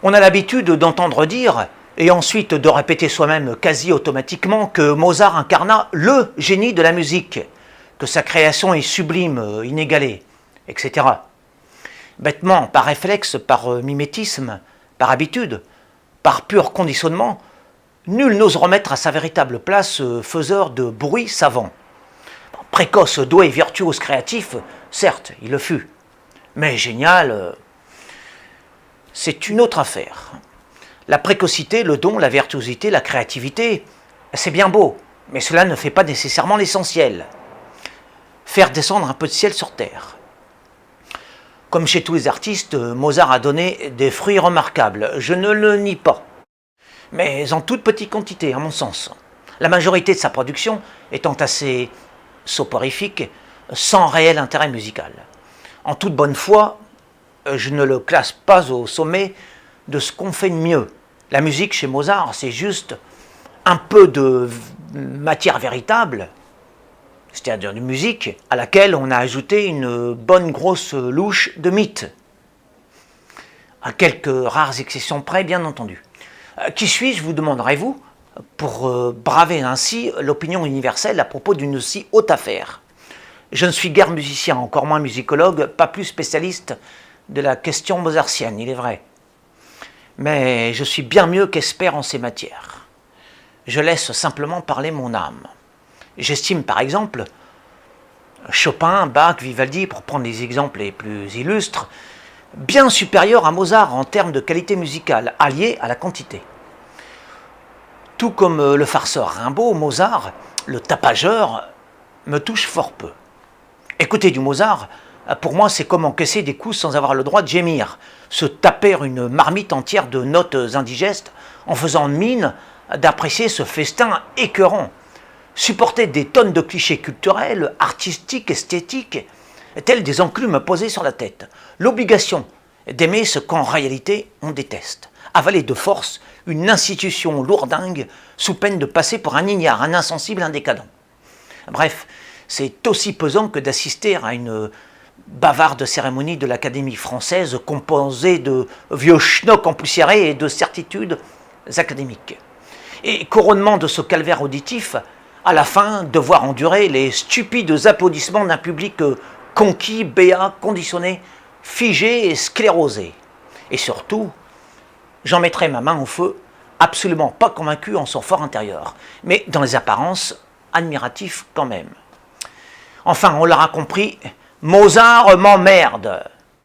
On a l'habitude d'entendre dire, et ensuite de répéter soi-même quasi automatiquement, que Mozart incarna le génie de la musique, que sa création est sublime, inégalée, etc. Bêtement, par réflexe, par mimétisme, par habitude, par pur conditionnement, nul n'ose remettre à sa véritable place faiseur de bruit savant. Précoce, doué, virtuose, créatif, certes, il le fut, mais génial, c'est une autre affaire. La précocité, le don, la virtuosité, la créativité, c'est bien beau, mais cela ne fait pas nécessairement l'essentiel. Faire descendre un peu de ciel sur terre. Comme chez tous les artistes, Mozart a donné des fruits remarquables, je ne le nie pas. Mais en toute petite quantité, à mon sens. La majorité de sa production étant assez soporifique, sans réel intérêt musical. En toute bonne foi, je ne le classe pas au sommet de ce qu'on fait de mieux. La musique chez Mozart, c'est juste un peu de matière véritable, c'est-à-dire de musique, à laquelle on a ajouté une bonne grosse louche de mythe. À quelques rares exceptions près, bien entendu. Qui suis-je, vous demanderez-vous, pour braver ainsi l'opinion universelle à propos d'une si haute affaire? Je ne suis guère musicien, encore moins musicologue, pas plus spécialiste de la question mozartienne, il est vrai. Mais je suis bien mieux qu'expert en ces matières. Je laisse simplement parler mon âme. J'estime par exemple Chopin, Bach, Vivaldi, pour prendre les exemples les plus illustres, bien supérieurs à Mozart en termes de qualité musicale, alliée à la quantité. Tout comme le farceur Rimbaud, Mozart, le tapageur, me touche fort peu. Écouter du Mozart, pour moi, c'est comme encaisser des coups sans avoir le droit de gémir, se taper une marmite entière de notes indigestes en faisant mine d'apprécier ce festin écœurant, supporter des tonnes de clichés culturels, artistiques, esthétiques, tels des enclumes posées sur la tête, l'obligation d'aimer ce qu'en réalité on déteste, avaler de force une institution lourdingue sous peine de passer pour un ignare, un insensible, un décadent. Bref, c'est aussi pesant que d'assister à une bavarde cérémonie de l'Académie française composée de vieux schnocks empoussiérés et de certitudes académiques. Et couronnement de ce calvaire auditif, à la fin, devoir endurer les stupides applaudissements d'un public conquis, béat, conditionné, figé et sclérosé. Et surtout, j'en mettrai ma main au feu, absolument pas convaincu en son fort intérieur, mais dans les apparences, admiratif quand même. Enfin, on l'aura compris, Mozart m'emmerde.